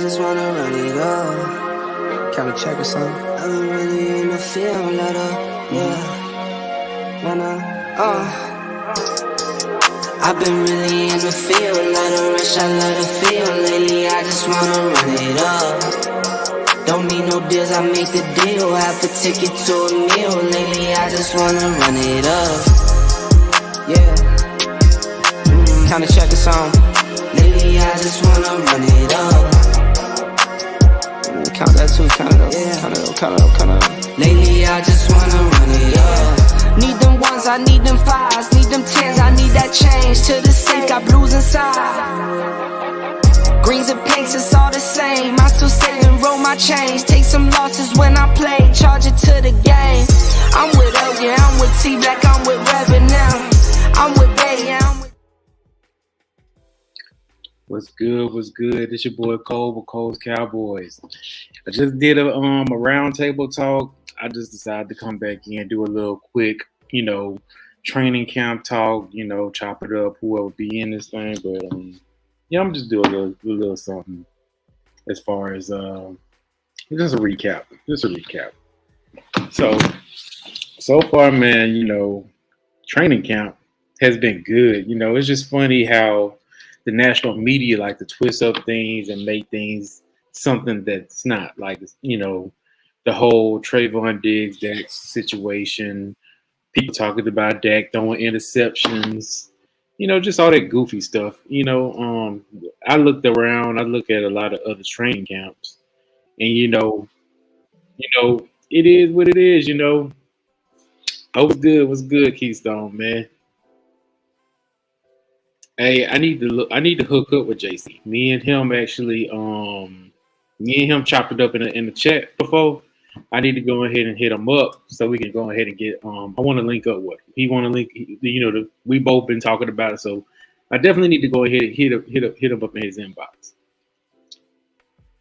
just wanna run it up. Kind of check or something. I've been really in the field, let up, yeah. I've been really in the field, let her rush, I let her feel. Lately, I just wanna run it up. Don't need no deals, I make the deal. Half a ticket to a meal. Lately, I just wanna run it up. Yeah. Kind of check or something. Lately, I just wanna run it up. Count that too, count it up, count it up. Lately, I just wanna run it up. Need them ones, I need them fives, need them tens, I need that change. To the safe, got blues inside. Greens and pinks, it's all the same. I still save and roll my change. Take some losses when I play, charge it to the game. I'm with L, yeah, I'm with T-Black, I'm with Reverend now. I'm with Bay, yeah, I'm with... What's good? What's good? It's your boy Cole with Cole's Cowboys. I just did a roundtable talk. I just decided to come back in and do a little quick, training camp talk. Chop it up, whoever be in this thing. But I'm just doing a little something as far as just a recap. So far, man, training camp has been good. It's just funny how the national media like to twist up things and make things something that's not. Like, the whole Trayvon Diggs Dak situation, people talking about Dak throwing interceptions, just all that goofy stuff. I looked around, I look at a lot of other training camps, and it is what it is. Oh, what's good, Keystone, man. Hey, I need to hook up with JC. Me and him chopped it up in the chat before. I need to go ahead and hit him up so we can go ahead and get. I want to link up with him. He want to link. We both been talking about it, so I definitely need to go ahead and hit him up in his inbox.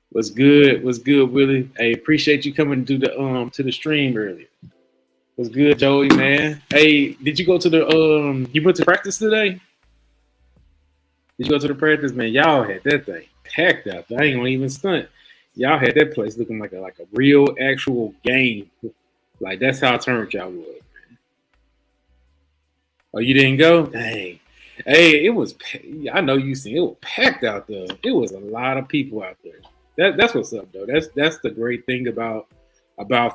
What's good, Willie? Hey, appreciate you coming to the stream earlier. What's good, Joey, man? Hey, did you go to the you went to practice today? Did you go to the practice, man? Y'all had that thing packed out there. I ain't gonna even stunt. Y'all had that place looking like a real actual game. Like, that's how turned y'all was, man. Oh, you didn't go? Dang. Hey, it was. I know you seen it was packed out there. It was a lot of people out there. That's what's up, though. That's the great thing about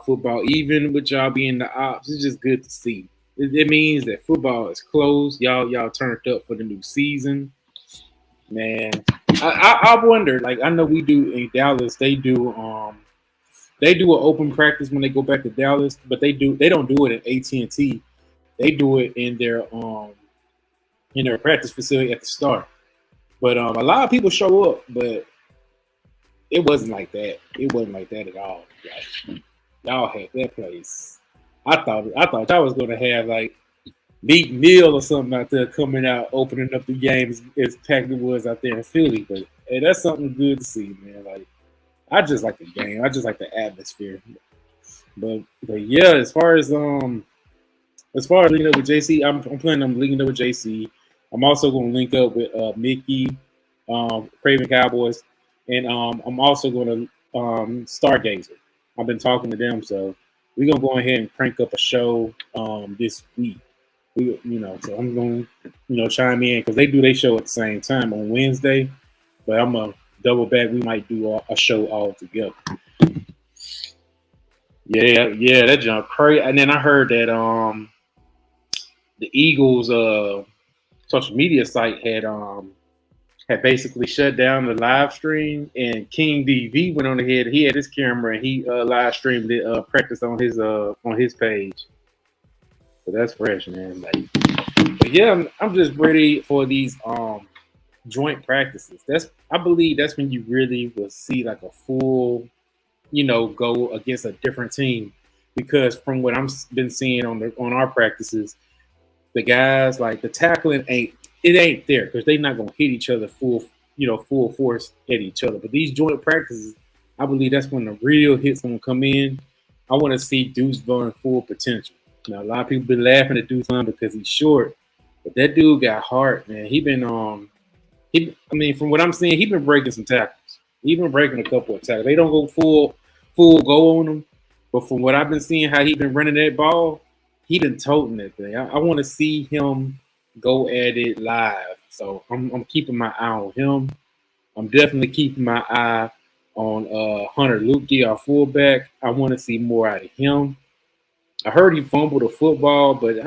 football. Even with y'all being the ops, it's just good to see. It means that football is closed. Y'all turned up for the new season. Man, I wonder. Like, I know we do in Dallas. They do an open practice when they go back to Dallas, but they don't do it at AT&T. They do it in their practice facility at the start. But a lot of people show up, but it wasn't like that. It wasn't like that at all. Like, y'all had that place. I thought y'all was gonna have like Meek Mill or something out there coming out, opening up the game as packed it was out there in Philly. But hey, that's something good to see, man. Like, I just like the game. I just like the atmosphere. But yeah, as far as linking up with JC, I'm planning on linking up with JC. I'm also going to link up with Mickey, Craven Cowboys, and I'm also going to Stargazer. I've been talking to them, so we're gonna go ahead and crank up a show this week. So I'm going to chime in because they do their show at the same time on Wednesday, but I'm gonna double back. We might do a show all together. Yeah, that jump crazy. And then I heard that the Eagles social media site had basically shut down the live stream, and King DV went on ahead. He had his camera and he live streamed it, practice on his page. So that's fresh, man. But yeah, I'm just ready for these joint practices. I believe that's when you really will see like a full, go against a different team. Because from what I've been seeing on our practices, the guys, like, the tackling ain't there because they're not gonna hit each other full force at each other. But these joint practices, I believe that's when the real hits gonna come in. I want to see Deuce Vaughn full potential. Now, a lot of people been laughing at Deuce Vaughn because he's short, but that dude got heart, man. From what I'm seeing, he been breaking some tackles. Even breaking a couple of tackles. They don't go full go on him, but from what I've been seeing, how he been running that ball, he been toting that thing. I want to see him go at it live. So I'm keeping my eye on him. I'm definitely keeping my eye on Hunter Lukey, our fullback. I want to see more out of him. I heard he fumbled a football, but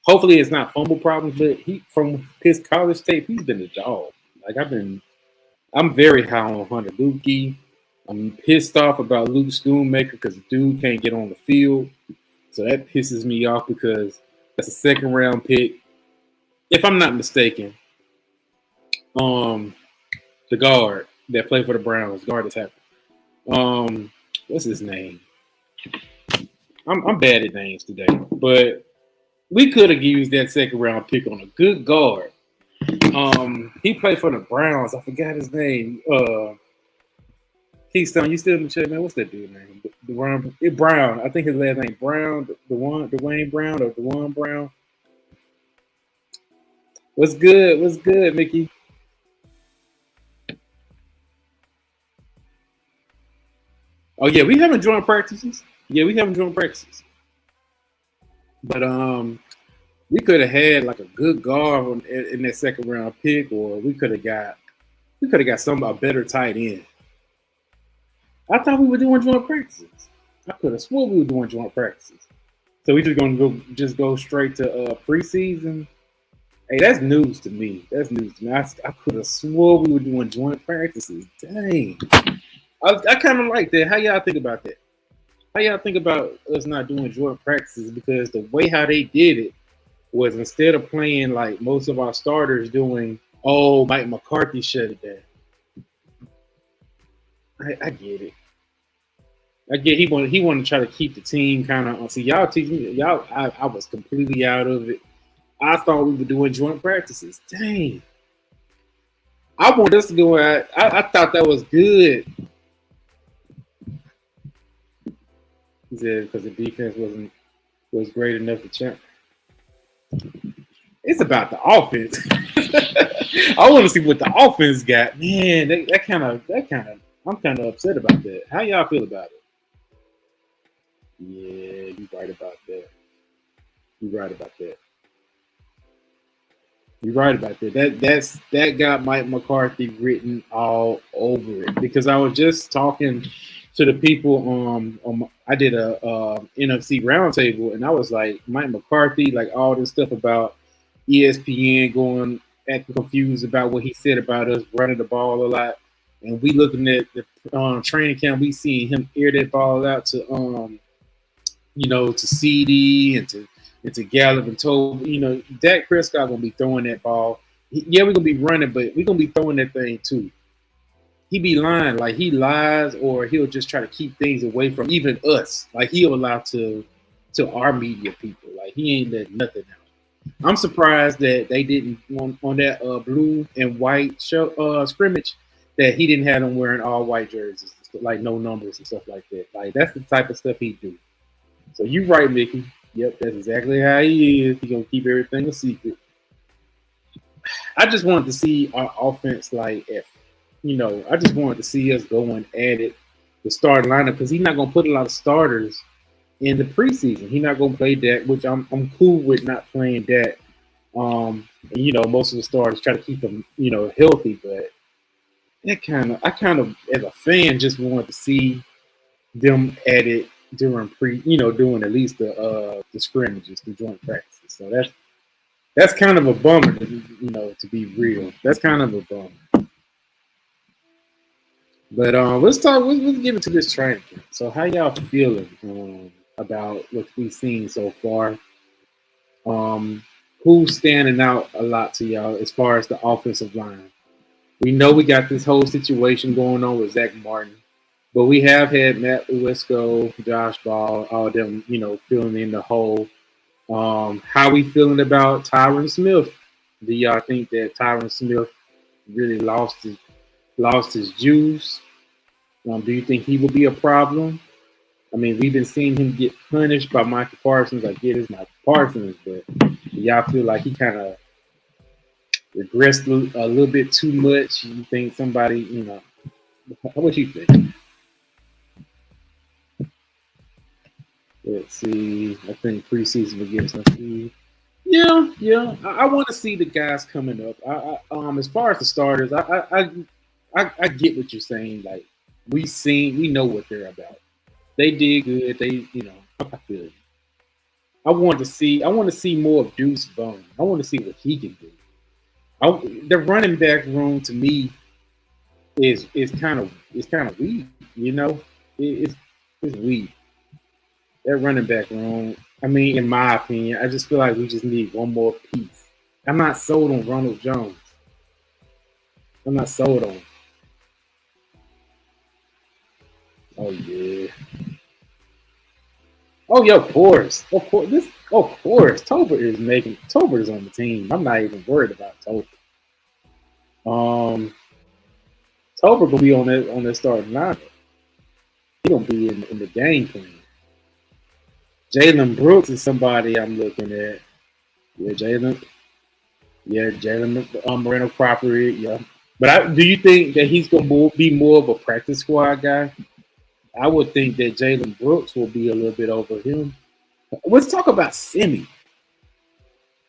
hopefully it's not fumble problems. But he, from his college tape, he's been a dog. Like I'm very high on Hunter Lukey. I'm pissed off about Luke Schoonmaker because the dude can't get on the field. So that pisses me off because that's a second round pick. If I'm not mistaken, the guard that played for the Browns, guard attacker. What's his name? I'm bad at names today, but we could have used that second round pick on a good guard. He played for the Browns. I forgot his name. Keystone, you still in the chat, man? What's that dude's name? Brown. I think his last name Brown. Dwayne Brown or Dewan Brown. What's good? What's good, Mickey? Oh yeah, we haven't joined practices. Yeah, we haven't joined practices. But we could have had like a good guard in that second round pick, or we could have got a better tight end. I thought we were doing joint practices. I could have swore we were doing joint practices. So we just gonna go straight to preseason. Hey, that's news to me. That's news to me. I could have swore we were doing joint practices. Dang. I kind of like that. How y'all think about that? How y'all think about us not doing joint practices? Because the way how they did it was instead of playing like most of our starters doing, oh, Mike McCarthy shut it down. I get it. I get he wanted to try to keep the team kind of. See, y'all teaching me, y'all. I was completely out of it. I thought we were doing joint practices. Dang. I want us to go out. I thought that was good. He said because the defense was great enough to champ. It's about the offense. I want to see what the offense got. Man, that kind of. I'm kind of upset about that. How y'all feel about it? Yeah, you're right about that. You're right about that. You're right about that. That got Mike McCarthy written all over it because I was just talking to the people. I did a NFC roundtable, and I was like, Mike McCarthy, like all this stuff about ESPN acting confused about what he said about us running the ball a lot, and we looking at the training camp, we seeing him air that ball out to to CD and to Gallup and Toby. Dak Prescott gonna be throwing that ball. Yeah, we're gonna be running, but we're gonna be throwing that thing too. He be lying, like he lies, or he'll just try to keep things away from even us. Like he'll allow to our media people. Like he ain't letting nothing out. I'm surprised that they didn't on that blue and white scrimmage that he didn't have them wearing all white jerseys, like no numbers and stuff like that. Like that's the type of stuff he do. So you right, Mickey. Yep, that's exactly how he is. He's gonna keep everything a secret. I just wanted to see our offense I just wanted to see us going at it, the starting lineup, because he's not gonna put a lot of starters in the preseason. He's not gonna play that, which I'm cool with not playing that. Most of the starters try to keep them, healthy, but I kind of as a fan just wanted to see them at it during doing at least the scrimmages, the joint practices. So that's kind of a bummer, to be real. That's kind of a bummer. But let's get into this training camp. So how y'all feeling about what we've seen so far? Who's standing out a lot to y'all as far as the offensive line? We know we got this whole situation going on with Zach Martin. But we have had Matt Uesco, Josh Ball, all of them, filling in the hole. How we feeling about Tyron Smith? Do y'all think that Tyron Smith really lost his juice? Do you think he will be a problem? I mean, we've been seeing him get punished by Michael Parsons. I get it's Michael Parsons, but do y'all feel like he kind of regressed a little bit too much? You think somebody, What you think? Let's see. I think preseason begins next week. Yeah, yeah. I want to see the guys coming up. As far as the starters, I get what you're saying. Like we know what they're about. They did good. I feel it. I want to see more of Deuce Vaughn. I want to see what he can do. The running back room to me is kind of weak. You know, it's weak. That running back room. I mean, in my opinion, I just feel like we just need one more piece. I'm not sold on Ronald Jones. I'm not sold on him. Oh yeah. Oh yeah, of course. Of course. Of course. Tober is on the team. I'm not even worried about Tober. Um Tober gonna be on that starting lineup. He gonna be in the game plan. Jalen Brooks is somebody I'm looking at. Yeah, Jalen Moreno Cropper, yeah. But do you think that he's gonna be more of a practice squad guy? I would think that Jalen Brooks will be a little bit over him. Let's talk about Simi.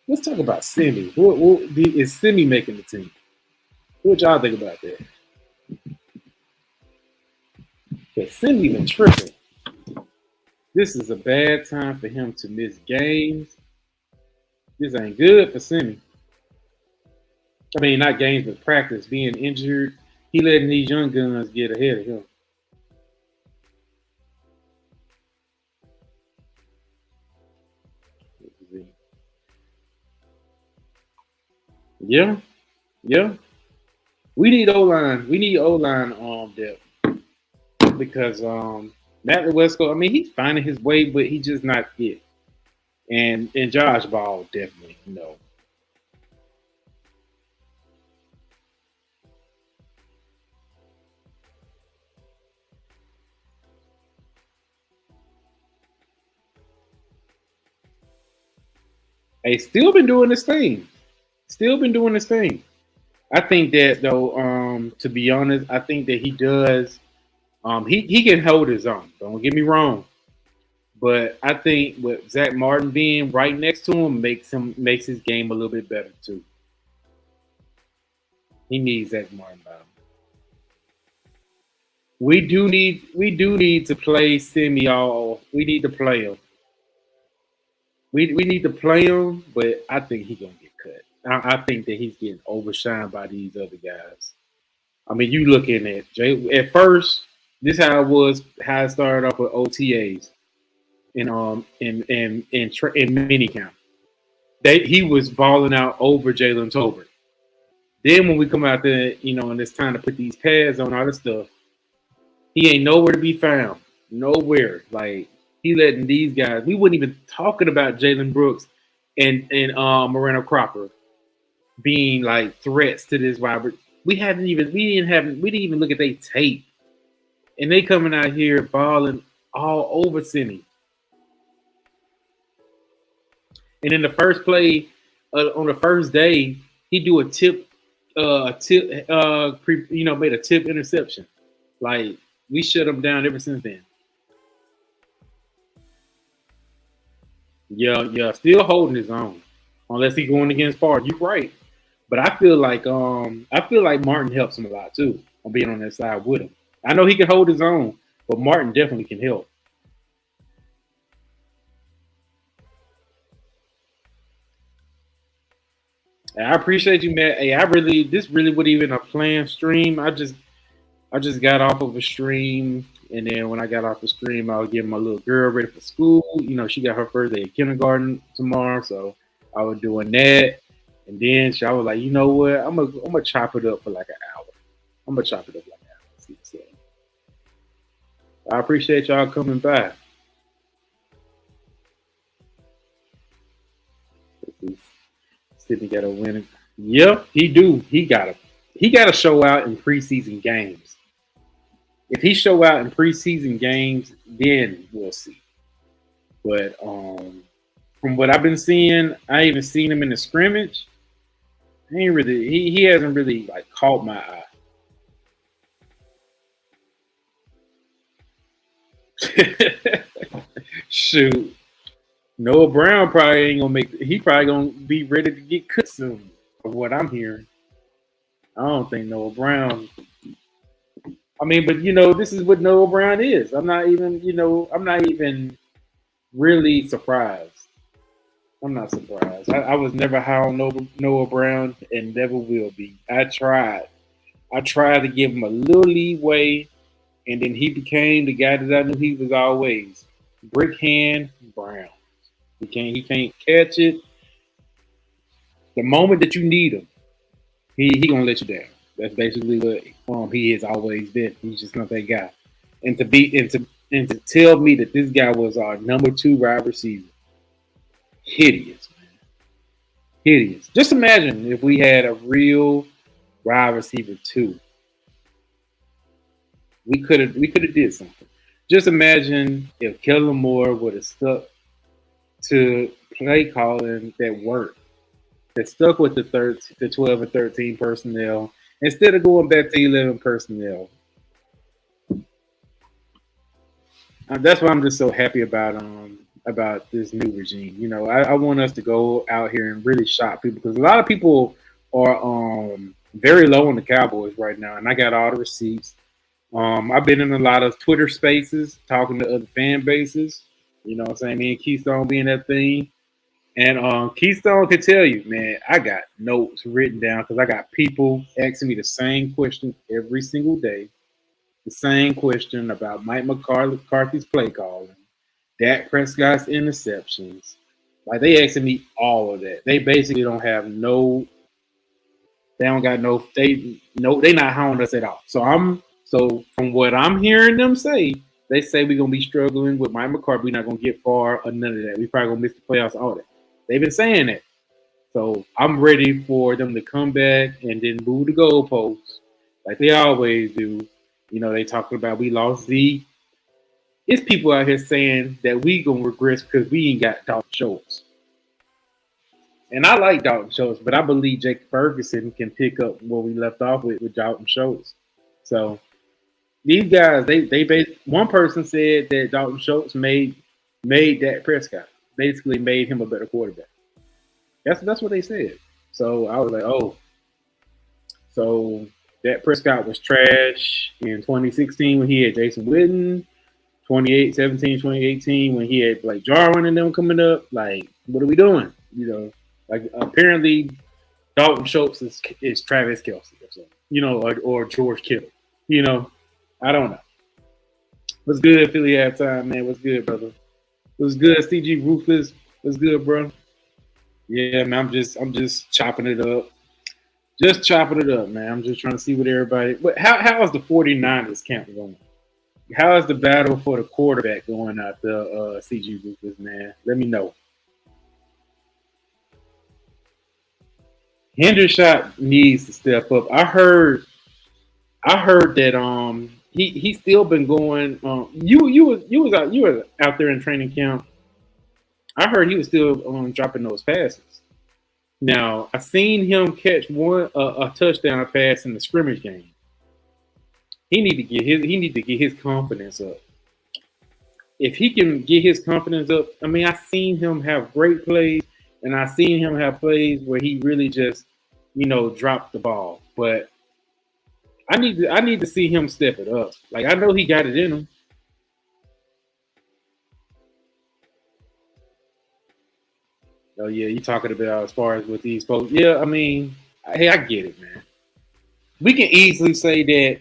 Let's talk about Simi. Is Simi making the team? What y'all think about that? Because Simi been tripping. This is a bad time for him to miss games. This ain't good for Simi. I mean, not games, but practice. Being injured, he letting these young guns get ahead of him. Yeah, yeah. We need O line. We need O line depth because Matt Wesco. I mean, he's finding his way, but he's just not it. And Josh Ball definitely no. Hey, still been doing this thing. Still been doing this thing. I think that though, to be honest, I think that he does. He can hold his own. Don't get me wrong. But I think with Zach Martin being right next to him makes his game a little bit better too. He needs Zach Martin by him. We do need to play Semi all. We need to play him. We need to play him, but I think he's gonna get cut. I think that he's getting overshined by these other guys. I mean, you looking at Jay at first. This how it started off with OTAs in mini camp. He was balling out over Jalen Tolbert. Then when we come out there, and it's time to put these pads on all this stuff, he ain't nowhere to be found. Nowhere. Like he letting these guys. We weren't even talking about Jalen Brooks and Moreno Cropper being like threats to this wide. We didn't even look at their tape, and they coming out here balling all over Cindy. And in the first play, on the first day, he do made a tip interception. Like we shut him down ever since then. Yeah, yeah, still holding his own, unless he going against Park. You're right, but I feel like Martin helps him a lot too on being on that side with him. I know he can hold his own, but Martin definitely can help. And I appreciate you, man. Hey, this really wasn't even a planned stream. I just got off of a stream, and then when I got off the stream, I was getting my little girl ready for school. She got her first day of kindergarten tomorrow, so I was doing that. And then I was like, you know what? I'm gonna chop it up for like an hour. I'm gonna chop it up like an hour. See what's up. I appreciate y'all coming by. Sydney got a win. Yep, he do. He got to show out in preseason games. If he show out in preseason games, then we'll see. But from what I've been seeing, I even seen him in the scrimmage. He ain't really he hasn't really like caught my eye. Shoot. Noah Brown probably ain't gonna make. He probably gonna be ready to get cut soon, from what I'm hearing. I don't think Noah Brown. I mean, but this is what Noah Brown is. I'm not even really surprised. I'm not surprised. I was never high on Noah Brown and never will be. I tried. I tried to give him a little leeway, and then he became the guy that I knew he was always. Brick hand Brown. He can't catch it. The moment that you need him, he gonna let you down. That's basically what he has always been. He's just not that guy. And to tell me that this guy was our number 2 wide receiver, hideous, man, hideous. Just imagine if we had a real wide receiver 2. We could have did something. Just imagine if Kellen Moore would have stuck to play calling that worked, that stuck with the 12 and 13 personnel instead of going back to 11 personnel. That's why I'm just so happy about this new regime. I want us to go out here and really shock people because a lot of people are very low on the Cowboys right now, and I got all the receipts. I've been in a lot of Twitter spaces talking to other fan bases. You know what I'm saying? Me and Keystone being that thing. And Keystone can tell you, man, I got notes written down because I got people asking me the same question every single day. The same question about Mike McCarthy's play calling, Dak Prescott's interceptions. Like they asking me all of that. They basically don't have no. They don't got no. They not howling us at all. So from what I'm hearing them say, they say we're gonna be struggling with Mike McCarthy. We're not gonna get far or none of that. We probably gonna miss the playoffs. All that. They've been saying that. So I'm ready for them to come back and then move the goalposts like they always do. They talking about we lost Z. It's people out here saying that we gonna regress because we ain't got Dalton Schultz. And I like Dalton Schultz, but I believe Jake Ferguson can pick up where we left off with Dalton Schultz. So these guys, one person said that Dalton Schultz made Dak Prescott, basically made him a better quarterback. That's what they said. So I was like, oh, so Dak Prescott was trash in 2016 when he had Jason Witten, 2018 when he had Blake Jarwin and them coming up. Like, what are we doing? Like apparently Dalton Schultz is Travis Kelce or something, or George Kittle. I don't know. What's good, Philly halftime, man? What's good, brother? What's good, CG Ruthless? What's good, bro? Yeah, man, I'm just chopping it up. Just chopping it up, man. I'm just trying to see what everybody. How is the 49ers camp going? How is the battle for the quarterback going out the CG Ruthless, man? Let me know. Hendershot needs to step up. I heard that he's still been going. You were out there in training camp. I heard he was still dropping those passes. Now I seen him catch a touchdown pass in the scrimmage game. He need to get his confidence up. If he can get his confidence up, I mean, I seen him have great plays, and I seen him have plays where he really just, dropped the ball. But I need to see him step it up. Like I know he got it in him. Oh yeah, you talking about as far as with these folks? Yeah, I mean, hey, I get it, man. We can easily say that.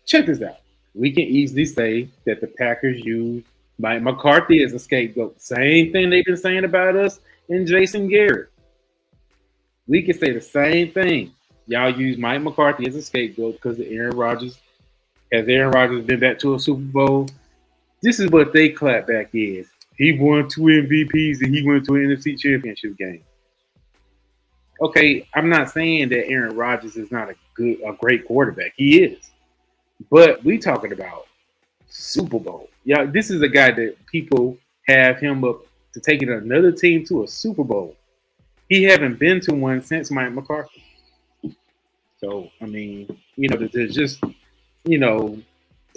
Check this out. We can easily say that the Packers use Mike McCarthy as a scapegoat. Same thing they've been saying about us and Jason Garrett. We can say the same thing. Y'all use Mike McCarthy as a scapegoat because of Aaron Rodgers. Has Aaron Rodgers been back to a Super Bowl? This is what they clap back is. He won 2 MVPs and he went to an NFC Championship game. Okay, I'm not saying that Aaron Rodgers is not a great quarterback. He is. But we talking about Super Bowl. Yeah, this is a guy that people have him up to taking another team to a Super Bowl. He haven't been to one since Mike McCarthy. So, I mean, to just,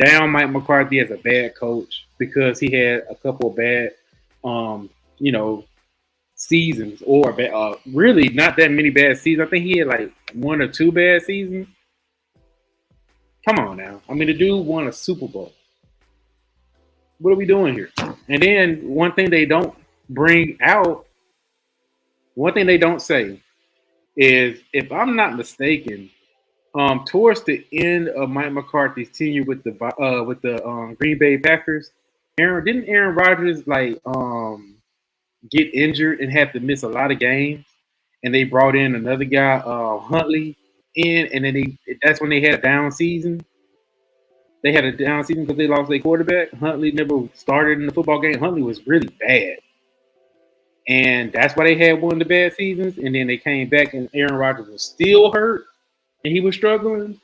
down Mike McCarthy as a bad coach because he had a couple of bad, you know, seasons or really not that many bad seasons. I think he had like 1 or 2 bad seasons. Come on now. I mean, the dude won a Super Bowl. What are we doing here? And then one thing they don't bring out, one thing they don't say is, if I'm not mistaken, towards the end of Mike McCarthy's tenure with the Green Bay Packers, Aaron Rodgers get injured and have to miss a lot of games, and they brought in another guy, Huntley, and then that's when they had a down season. They had a down season because they lost their quarterback. Huntley never started in the football game. Huntley was really bad. And that's why they had one of the bad seasons. And then they came back and Aaron Rodgers was still hurt and he was struggling.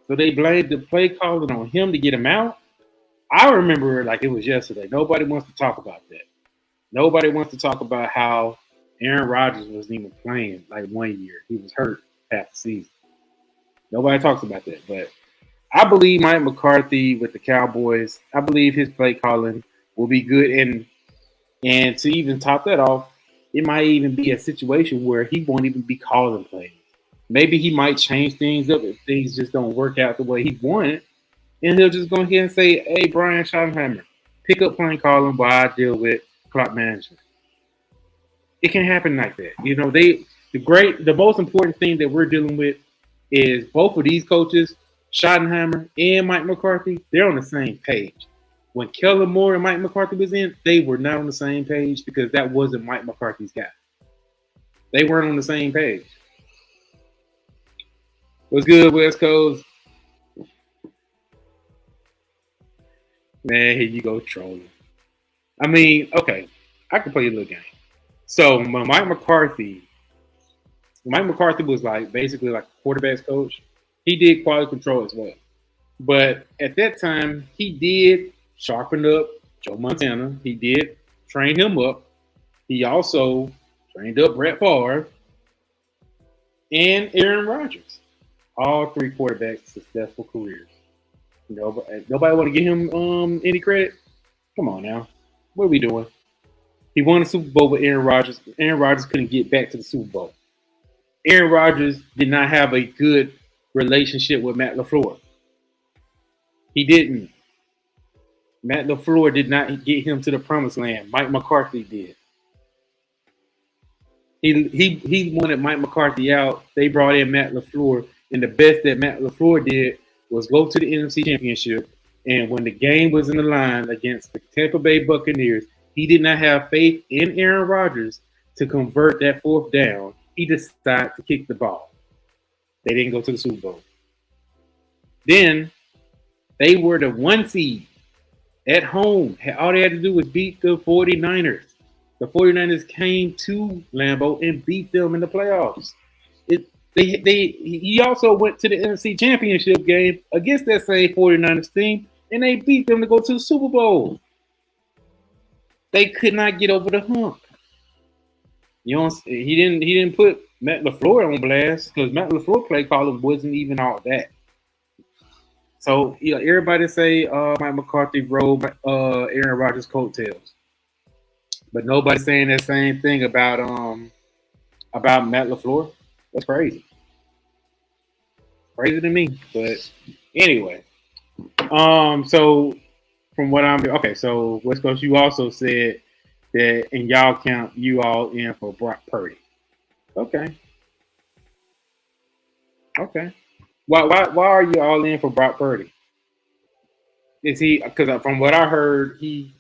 So they blamed the play calling on him to get him out. I remember it like it was yesterday. Nobody wants to talk about that. Nobody wants to talk about how Aaron Rodgers wasn't even playing like 1 year. He was hurt half the season. Nobody talks about that. But I believe Mike McCarthy with the Cowboys, I believe his play calling will be good. And to even top that off, it might even be a situation where he won't even be calling plays. Maybe he might change things up if things just don't work out the way he wanted. And he'll just go ahead and say, hey, Brian Schottenheimer, pick up play calling while I deal with clock management. It can happen like that. You know, the most important thing that we're dealing with is both of these coaches, Schottenheimer and Mike McCarthy, they're on the same page. When Kellen Moore and Mike McCarthy was in, they were not on the same page because that wasn't Mike McCarthy's guy. They weren't on the same page. What's good, West Coast? Man, here you go trolling. I mean, okay, I can play a little game. So when Mike McCarthy was basically like a quarterback's coach. He did quality control as well. But at that time, he did sharpen up Joe Montana. He did train him up. He also trained up Brett Favre and Aaron Rodgers. All 3 quarterbacks, successful careers. Nobody want to give him any credit? Come on now. What are we doing? He won the Super Bowl with Aaron Rodgers. Aaron Rodgers couldn't get back to the Super Bowl. Aaron Rodgers did not have a good relationship with Matt LaFleur. He didn't. Matt LaFleur did not get him to the promised land. Mike McCarthy did. He wanted Mike McCarthy out. They brought in Matt LaFleur, and the best that Matt LaFleur did was go to the NFC Championship. And when the game was in the line against the Tampa Bay Buccaneers, he did not have faith in Aaron Rodgers to convert that 4th down. He decided to kick the ball. They didn't go to the Super Bowl. Then they were the 1 seed at home. All they had to do was beat the 49ers. The 49ers came to Lambeau and beat them in the playoffs. He also went to the NFC Championship game against that same 49ers team, and they beat them to go to the Super Bowl. They could not get over the hump. He didn't put Matt LaFleur on blast because Matt LaFleur play calling wasn't even all that. So everybody say Mike McCarthy rode Aaron Rodgers' coattails, but nobody's saying that same thing about Matt LaFleur. That's crazy. Crazy to me. But anyway, so from what so West Coast, you also said that in y'all count you all in for Brock Purdy. Okay. Why are you all in for Brock Purdy? Is he, because from what I heard, he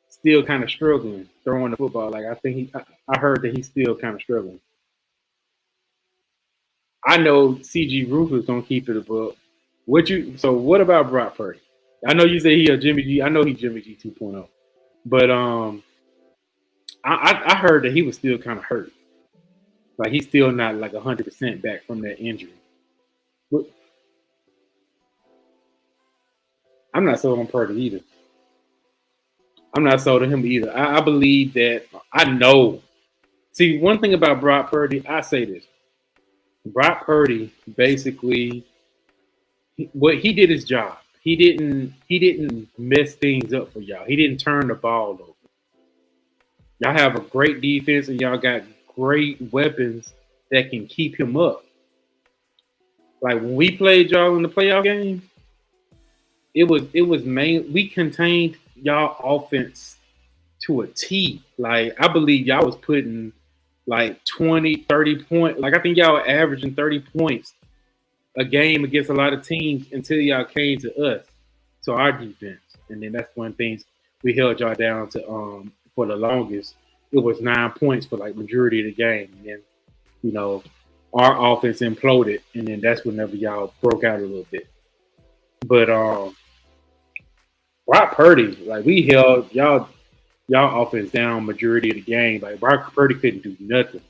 still kind of struggling throwing the football. Like I heard that he's still kind of struggling. I know CG Rufus gonna keep it above. What about Brock Purdy? I know you say he a Jimmy G. I know he's Jimmy G 2.0, but I heard that he was still kind of hurt. Like he's still not like 100% back from that injury. But I'm not sold on Purdy either. I'm not sold on him either. I believe that I know. See, one thing about Brock Purdy, I say this. Brock Purdy basically, he did his job. he didn't mess things up for y'all. He didn't turn the ball over. Y'all have a great defense and y'all got great weapons that can keep him up. Like when we played y'all in the playoff game, it was main we contained y'all offense to a T. Like I believe y'all was putting like 20, 30 points. Like I think y'all were averaging 30 points a game against a lot of teams until y'all came to us, to our defense. And then that's one thing we held y'all down to for the longest. It was 9 points for like majority of the game. And then, you know, our offense imploded and then that's whenever y'all broke out a little bit. But Brock Purdy, like we held y'all offense down majority of the game. Like Brock Purdy couldn't do nothing.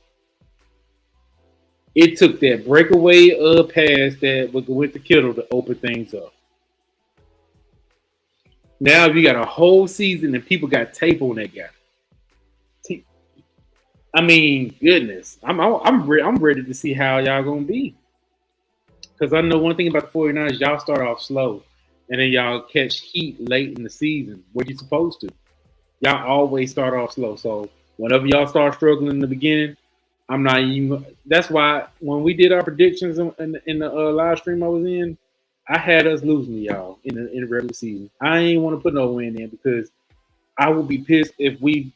It took that breakaway pass that went to Kittle to open things up. Now you got a whole season and people got tape on that guy. I mean, goodness, I'm ready to see how y'all gonna be. Because I know one thing about the 49ers, y'all start off slow and then y'all catch heat late in the season. What you supposed to? Y'all always start off slow. So whenever y'all start struggling in the beginning, I'm not even. That's why when we did our predictions in the live stream I was in, I had us losing to y'all in the regular season. I ain't want to put no win in because I would be pissed if we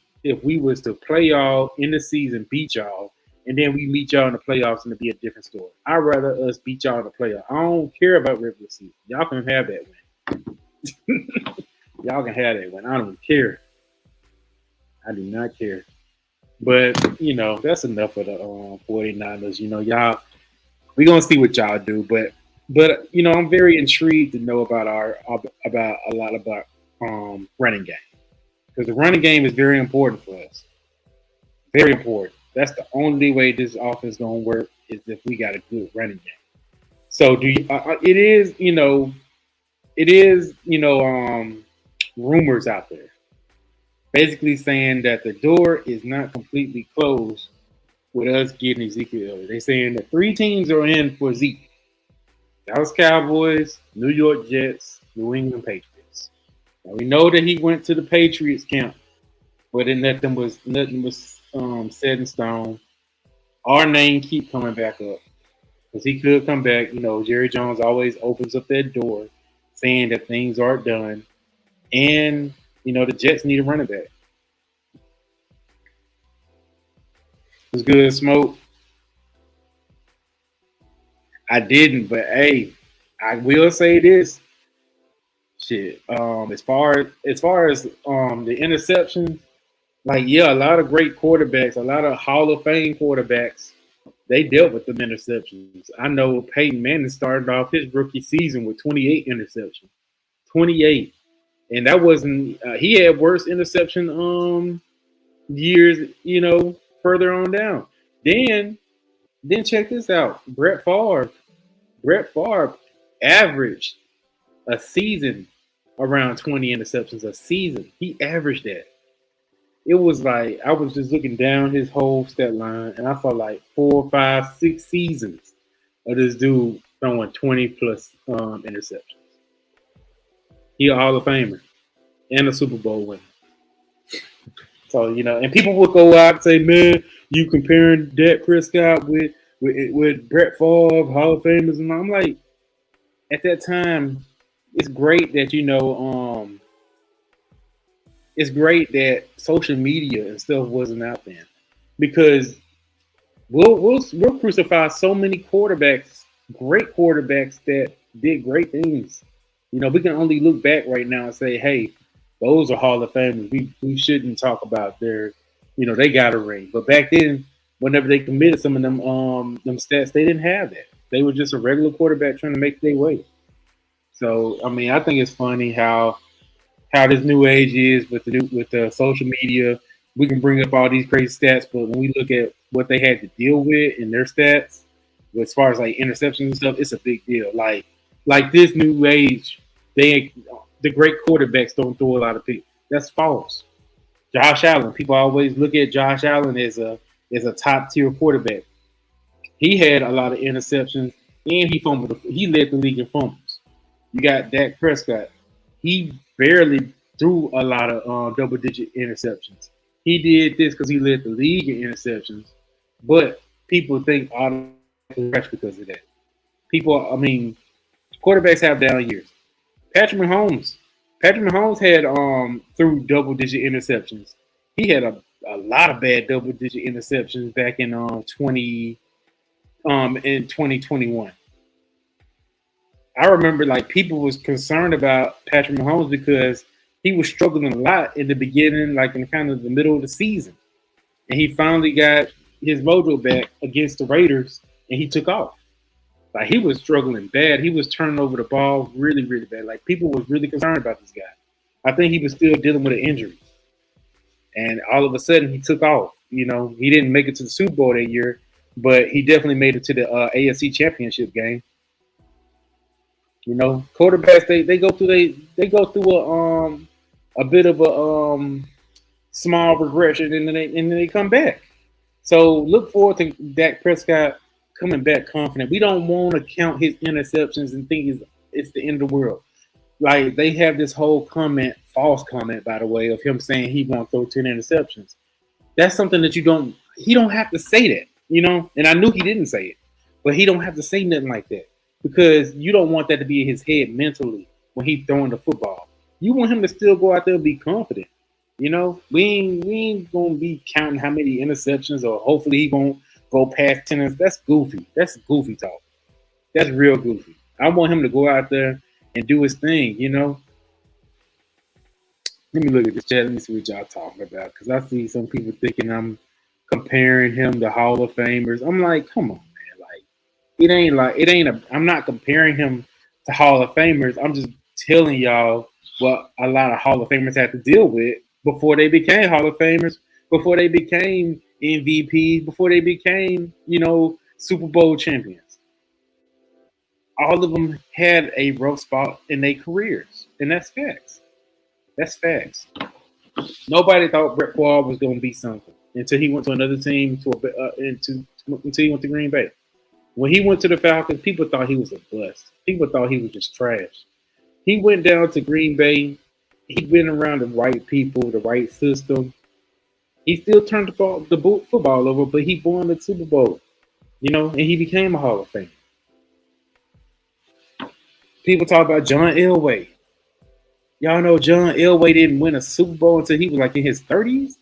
was to play y'all in the season, beat y'all, and then we meet y'all in the playoffs and it'd be a different story. I'd rather us beat y'all in the playoffs. I don't care about regular season. Y'all can have that win. Y'all can have that win. I don't care. I do not care. But, you know, that's enough of the 49ers. You know, y'all, we're going to see what y'all do. But you know, I'm very intrigued to know about a lot about running game. Because the running game is very important for us. Very important. That's the only way this offense is going to work is if we got a good running game. So it is rumors out there basically saying that the door is not completely closed with us getting Ezekiel Elliott. They're saying that 3 teams are in for Zeke. Dallas Cowboys, New York Jets, New England Patriots. Now we know that he went to the Patriots camp, but then nothing was set in stone. Our name keep coming back up because he could come back. You know, Jerry Jones always opens up that door, saying that things aren't done, and you know the Jets need a running back. It was good, Smoke. I didn't, but hey, I will say this. Shit. As far as the interceptions, like yeah, a lot of great quarterbacks, a lot of Hall of Fame quarterbacks, they dealt with them interceptions. I know Peyton Manning started off his rookie season with 28 interceptions. 28. And that wasn't he had worse interception years, you know, further on down. Then check this out. Brett Favre averaged a season around 20 interceptions a season. He averaged that. It was like I was just looking down his whole stat line and I saw like 4, 5, 6 seasons of this dude throwing 20 plus interceptions. He a Hall of Famer and a Super Bowl winner. So, you know, and people would go out and say, man, you comparing Dak Prescott with Brett Favre, Hall of Famers, and I'm like, at that time, it's great that it's great that social media and stuff wasn't out there because we'll crucify so many quarterbacks, great quarterbacks that did great things. You know, we can only look back right now and say, hey, those are Hall of Famers. We shouldn't talk about their, you know, they got a ring. But back then, whenever they committed some of them stats, they didn't have that. They were just a regular quarterback trying to make their way. So, I mean, I think it's funny how this new age is with the social media. We can bring up all these crazy stats, but when we look at what they had to deal with in their stats, as far as like interceptions and stuff, it's a big deal. Like this new age, the great quarterbacks don't throw a lot of people. That's false. Josh Allen, people always look at Josh Allen as a top tier quarterback. He had a lot of interceptions and he fumbled. He led the league in fumbles. You got Dak Prescott. He barely threw a lot of double-digit interceptions. He did this because he led the league in interceptions, but people think automatically trash because of that. People, I mean, quarterbacks have down years. Patrick Mahomes. Patrick Mahomes had threw double-digit interceptions. He had a lot of bad double-digit interceptions back in 2021. I remember like people was concerned about Patrick Mahomes because he was struggling a lot in the beginning, like in kind of the middle of the season, and he finally got his mojo back against the Raiders, and he took off. Like he was struggling bad. He was turning over the ball really, really bad. Like people was really concerned about this guy. I think he was still dealing with an injury, and all of a sudden he took off. You know, he didn't make it to the Super Bowl that year, but he definitely made it to the AFC Championship game. You know, quarterbacks they go through a bit of a small regression and then they come back. So look forward to Dak Prescott coming back confident. We don't want to count his interceptions and think it's the end of the world. Like they have this whole false comment by the way, of him saying he won't throw 10 interceptions. That's something that he don't have to say that, you know. And I knew he didn't say it, but he don't have to say nothing like that because you don't want that to be in his head mentally when he's throwing the football. You want him to still go out there and be confident. You know, we ain't gonna be counting how many interceptions or hopefully he won't go past 10. That's goofy. That's goofy talk. That's real goofy. I want him to go out there and do his thing, you know. Let me look at this chat. Let me see what y'all talking about. Because I see some people thinking I'm comparing him to Hall of Famers. I'm like, come on, man. I'm not comparing him to Hall of Famers. I'm just telling y'all what a lot of Hall of Famers had to deal with before they became Hall of Famers, before they became MVP, before they became, you know, Super Bowl champions. All of them had a rough spot in their careers. And that's facts. That's facts. Nobody thought Brett Favre was going to be something until he went to another team until he went to Green Bay. When he went to the Falcons, people thought he was a bust. People thought he was just trash. He went down to Green Bay. He'd been around the right people, the right system. He still turned the football over, but he won the Super Bowl, you know, and he became a Hall of Famer. People talk about John Elway. Y'all know John Elway didn't win a Super Bowl until he was like in his 30s.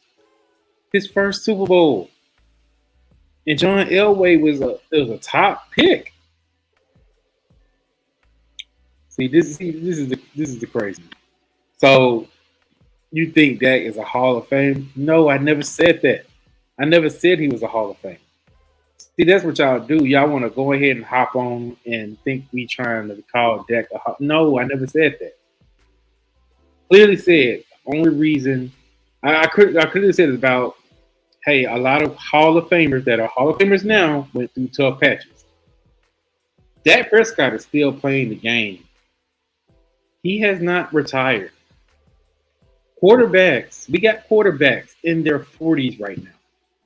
His first Super Bowl. And John Elway was a top pick. This is the crazy. So you think Dak is a Hall of Fame? No, I never said that. I never said he was a Hall of Fame. See, that's what y'all do. Y'all want to go ahead and hop on and think we trying to call Dak a Hall. No, I never said that. Clearly said, only reason I clearly said about, hey, a lot of Hall of Famers that are Hall of Famers now went through tough patches. Dak Prescott is still playing the game. He has not retired. Quarterbacks, we got quarterbacks in their 40s right now.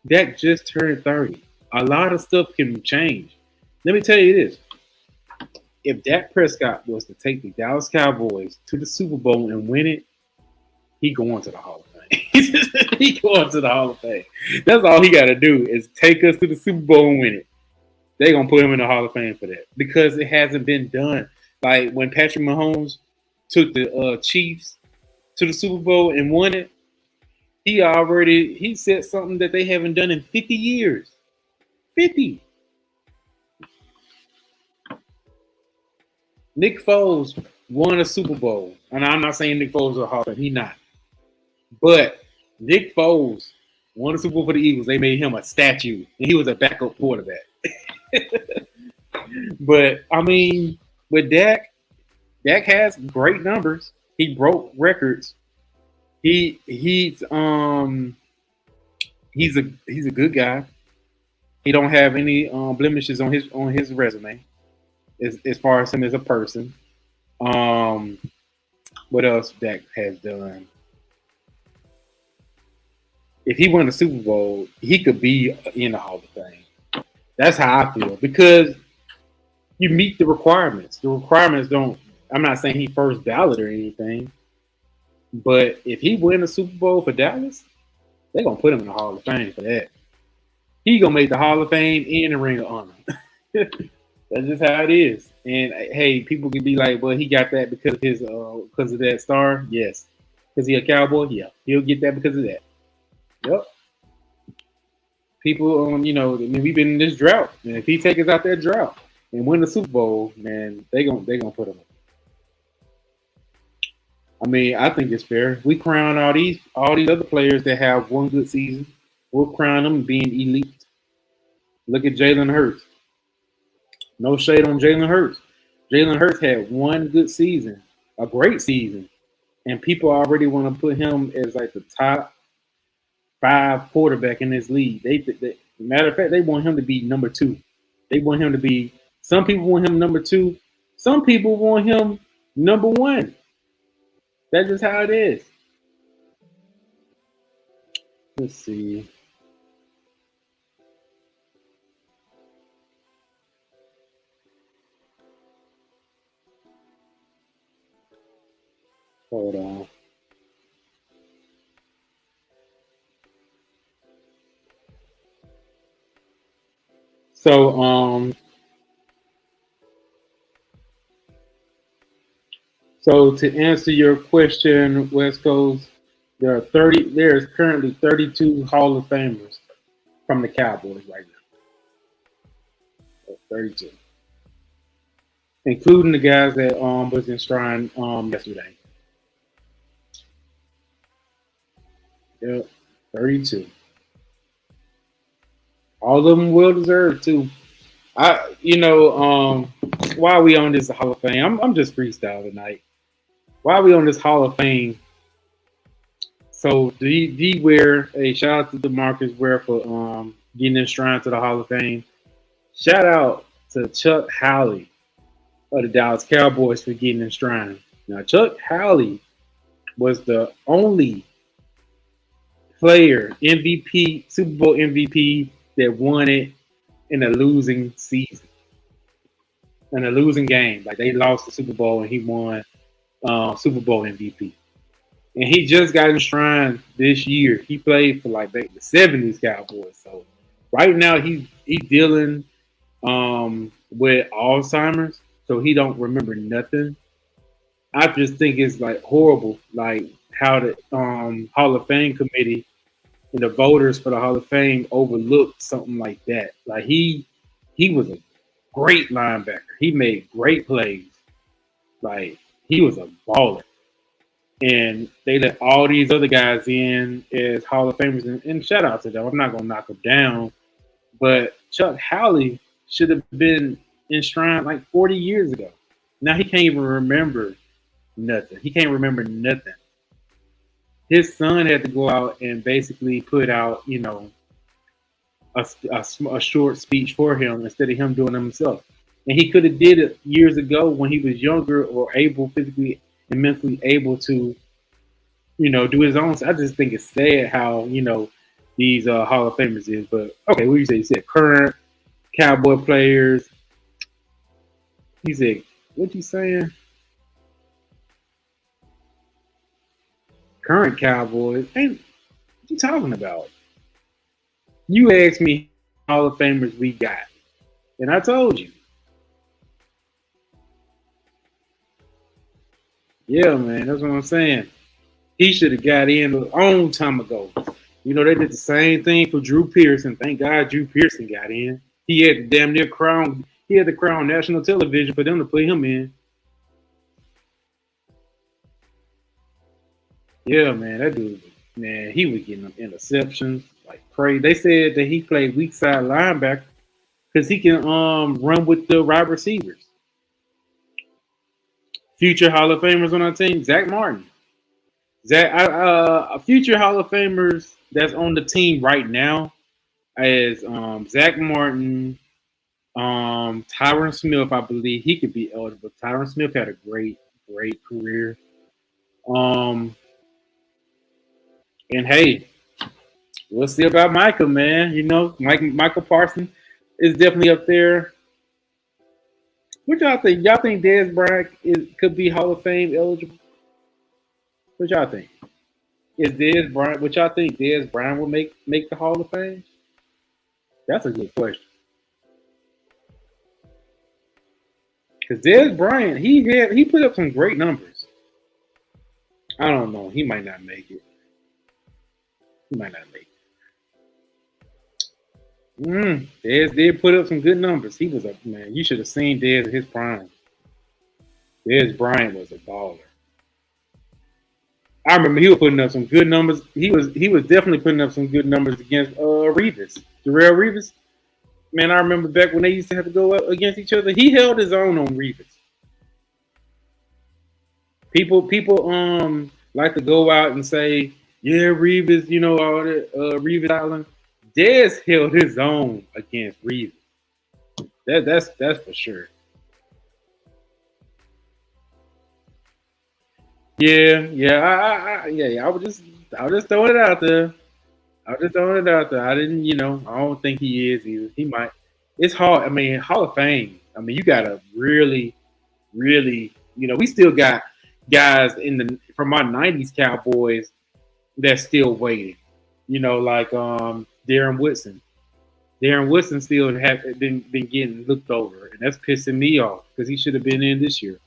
Dak just turned 30. A lot of stuff can change. Let me tell you this. If Dak Prescott was to take the Dallas Cowboys to the Super Bowl and win it, he going to the Hall of Fame. He going to the Hall of Fame. That's all he got to do is take us to the Super Bowl and win it. They're going to put him in the Hall of Fame for that because it hasn't been done. Like when Patrick Mahomes took the Chiefs to the Super Bowl and won it, he said something that they haven't done in 50 years. 50. Nick Foles won a Super Bowl. And I'm not saying Nick Foles is a Hall of Fame. He's not. But Nick Foles won a Super Bowl for the Eagles. They made him a statue. And he was a backup quarterback. But, I mean, with Dak has great numbers. He broke records. He's a good guy. He don't have any blemishes on his resume as far as him as a person. What else Dak has done? If he won the Super Bowl, he could be in the Hall of Fame. That's how I feel because you meet the requirements. The requirements don't. I'm not saying he first ballot or anything, but if he win a Super Bowl for Dallas, they're gonna put him in the Hall of Fame for that. He gonna make the Hall of Fame and the Ring of Honor. That's just how it is. And hey, people can be like, "Well, he got that because of his because of that star." Yes, because he a Cowboy. Yeah, he'll get that because of that. Yep. People, I mean, we've been in this drought, and if he take us out that drought and win the Super Bowl, man, they gonna put him. I mean, I think it's fair. We crown all these other players that have one good season. We'll crown them being elite. Look at Jalen Hurts. No shade on Jalen Hurts. Jalen Hurts had one good season, a great season, and people already want to put him as like the top five quarterback in this league. Matter of fact, they want him to be number two. They want him to be. Some people want him number two. Some people want him number one. That's just how it is. Let's see. Hold on. So so to answer your question, West Coast, there's currently 32 Hall of Famers from the Cowboys right now. 32. Including the guys that was enshrined yesterday. Yep. 32. All of them well deserved too. Why are we on this Hall of Fame? I'm just freestyle tonight. Why are we on this Hall of Fame? So D Ware, a shout out to DeMarcus Ware for getting enshrined to the Hall of Fame. Shout out to Chuck Howley of the Dallas Cowboys for getting enshrined. Now Chuck Howley was the only player MVP, Super Bowl MVP that won it in a losing season, in a losing game. Like they lost the Super Bowl and he won Super Bowl MVP. And he just got enshrined this year. He played for like the '70s Cowboys. So right now he's dealing with Alzheimer's, so he don't remember nothing. I just think it's like horrible, like how the Hall of Fame committee and the voters for the Hall of Fame overlooked something like that. Like he was a great linebacker. He made great plays. Like he was a baller. And they let all these other guys in as Hall of Famers, and shout out to them. I'm not gonna knock them down, but Chuck Howley should have been enshrined like 40 years ago. Now he can't even remember nothing. He can't remember nothing. His son had to go out and basically put out, a short speech for him instead of him doing it himself. And he could have did it years ago when he was younger or able physically and mentally able to, do his own. I just think it's sad how, these Hall of Famers is. But okay, what you say? You said current Cowboy players. He said, what you saying? Current Cowboys. Ain't what you talking about? You asked me Hall of Famers we got. And I told you. Yeah, man, that's what I'm saying. He should have got in a long time ago. They did the same thing for Drew Pearson. Thank God Drew Pearson got in. He had the damn near crown. He had the crown national television for them to put him in. Yeah, man, that dude, man, he was getting them interceptions like crazy. They said that he played weak side linebacker because he can run with the wide receivers. Future Hall of Famers on our team, Zach Martin. A future Hall of Famers that's on the team right now is Zach Martin, Tyron Smith. I believe he could be eligible. Tyron Smith had a great career. And hey, we'll see about Michael, man. Michael Parsons is definitely up there. What y'all think? Y'all think Dez Bryant could be Hall of Fame eligible? What y'all think? Is Dez Bryant? What y'all think Dez Bryant will make the Hall of Fame? That's a good question. Because Dez Bryant, he put up some great numbers. I don't know. He might not make it. He might not make it. Dez did put up some good numbers. He was a man. You should have seen Dez in his prime. Dez Bryant was a baller. I remember he was putting up some good numbers. He was definitely putting up some good numbers against Revis, Darrell Revis. Man, I remember back when they used to have to go up against each other. He held his own on Revis. People like to go out and say, yeah, Revis, all that Revis Island. Dez held his own against Revis. That's for sure. Yeah. I was just throwing it out there. I was just throwing it out there. I didn't, I don't think he is either. He might. It's hard. I mean, Hall of Fame. I mean, you gotta really, really, we still got guys from our '90s Cowboys that's still waiting. Like Darren Woodson. Darren Woodson still have been getting looked over, and that's pissing me off because he should have been in this year.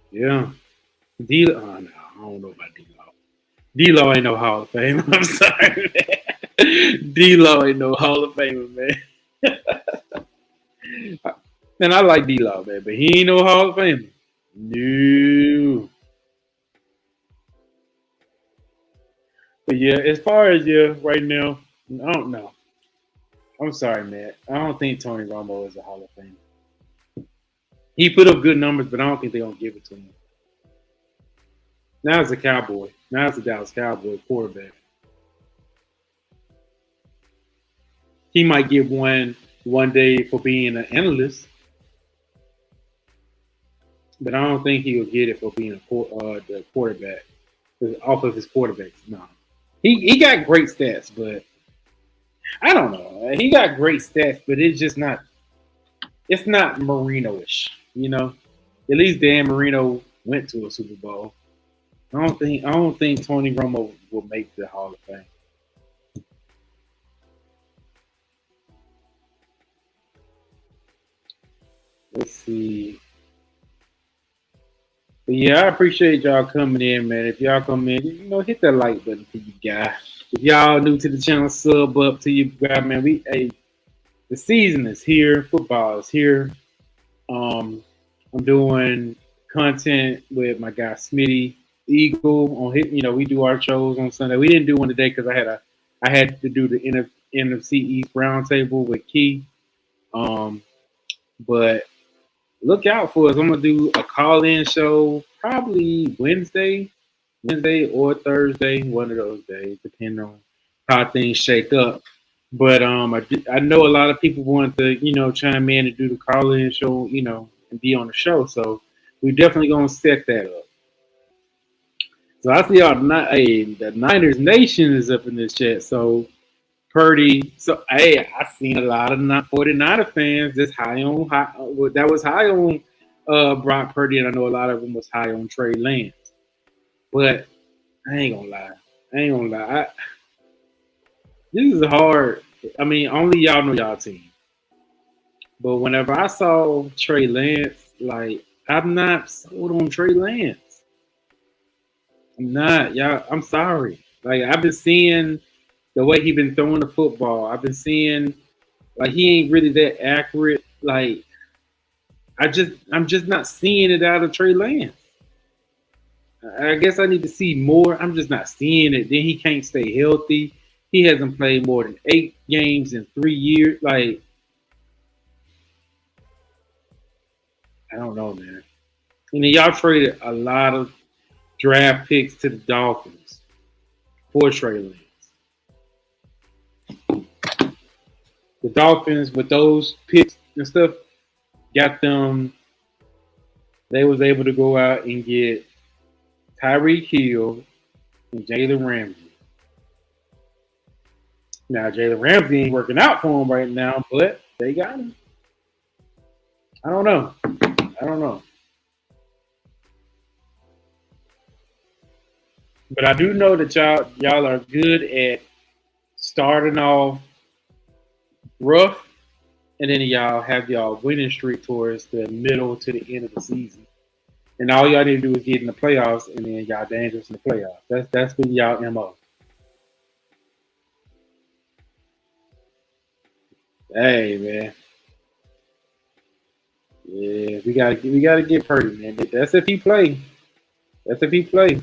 Yeah. Oh, no, I don't know about D-Law. D-Law ain't no Hall of Fame. I'm sorry, man. D-Law ain't no Hall of Famer, man. And I like D-Law, man, but he ain't no Hall of Famer. No. But yeah, as far as right now, I don't know. I'm sorry, man. I don't think Tony Romo is a Hall of Famer. He put up good numbers, but I don't think they're gonna give it to him. Now it's a Cowboy. Now it's a Dallas Cowboy quarterback. He might get one day for being an analyst, but I don't think he'll get it for being the quarterback. Off of his quarterbacks, no. He got great stats, but I don't know. He got great stats, but it's just not. It's not Marino-ish, At least Dan Marino went to a Super Bowl. I don't think Tony Romo will make the Hall of Fame. Let's see. But yeah, I appreciate y'all coming in, man. If y'all come in, hit that like button for you guys. If y'all new to the channel, sub up to you guys, man. The season is here. Football is here. I'm doing content with my guy Smitty Eagle on hit. We do our shows on Sunday. We didn't do one today because I had to do the NFC East roundtable with Key. But look out for us. I'm gonna do a call-in show probably Wednesday or Thursday, one of those days, depending on how things shake up. But I know a lot of people want to chime in and do the call-in show, and be on the show. So we definitely gonna set that up. So I see the Niners Nation is up in this chat. So Purdy. So hey, I seen a lot of 49er fans that's that was high on Brock Purdy, and I know a lot of them was high on Trey Lance. But I ain't gonna lie. This is hard. I mean, only y'all know y'all team. But whenever I saw Trey Lance, like I'm not sold on Trey Lance. I'm not, y'all. I'm sorry. Like I've been seeing the way he been throwing the football. I've been seeing like he ain't really that accurate. Like I'm just not seeing it out of Trey Lance. I guess I need to see more. I'm just not seeing it. Then he can't stay healthy. He hasn't played more than 8 games in 3 years. Like I don't know, man. And then y'all traded a lot of draft picks to the Dolphins for Trey Lance. The Dolphins with those picks and stuff got them. They was able to go out and get Tyreek Hill and Jalen Ramsey. Now Jalen Ramsey ain't working out for him right now, but they got him. I don't know. I don't know. But I do know that y'all are good at starting off rough, and then y'all have y'all winning streak towards the middle to the end of the season. And all y'all need to do is get in the playoffs, and then y'all dangerous in the playoffs. That's been y'all MO. Hey man, yeah, we gotta get Purdy, man. That's if he play. That's if he play.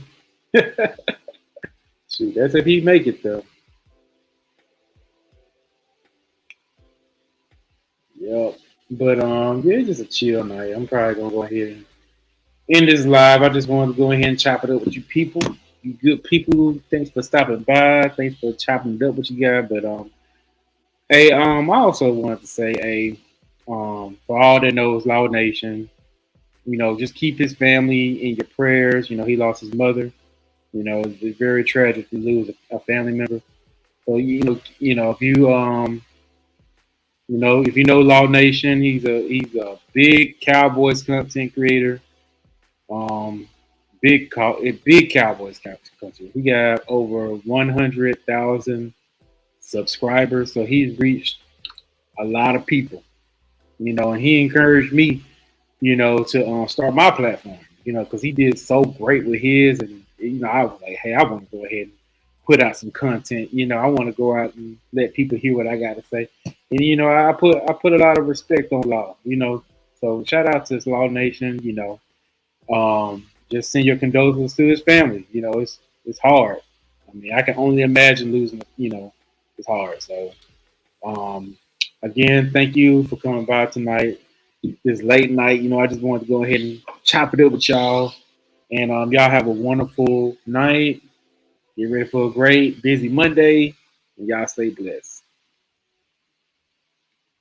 Shoot, that's if he make it though. Yep. But yeah, it's just a chill night. I'm probably gonna go ahead and end this live. I just wanted to go ahead and chop it up with you people. You good people. Thanks for stopping by. Thanks for chopping it up with you guys. But hey, I also wanted to say, hey, for all that knows Law Nation, just keep his family in your prayers. He lost his mother. It's very tragic to lose a family member. So if you know Law Nation, he's a big Cowboys content creator. Um, big Cowboys content. He got over 100,000 subscribers, so he's reached a lot of people. And he encouraged me, to start my platform. Because he did so great with his, and I was like, hey, I want to go ahead and put out some content. I want to go out and let people hear what I got to say. And I put a lot of respect on Law. So shout out to Law Nation. Just send your condolences to his family. It's hard. I mean, I can only imagine losing. It's hard. So again, thank you for coming by tonight. This late night, I just wanted to go ahead and chop it up with y'all. And y'all have a wonderful night. Get ready for a great, busy Monday. And y'all stay blessed.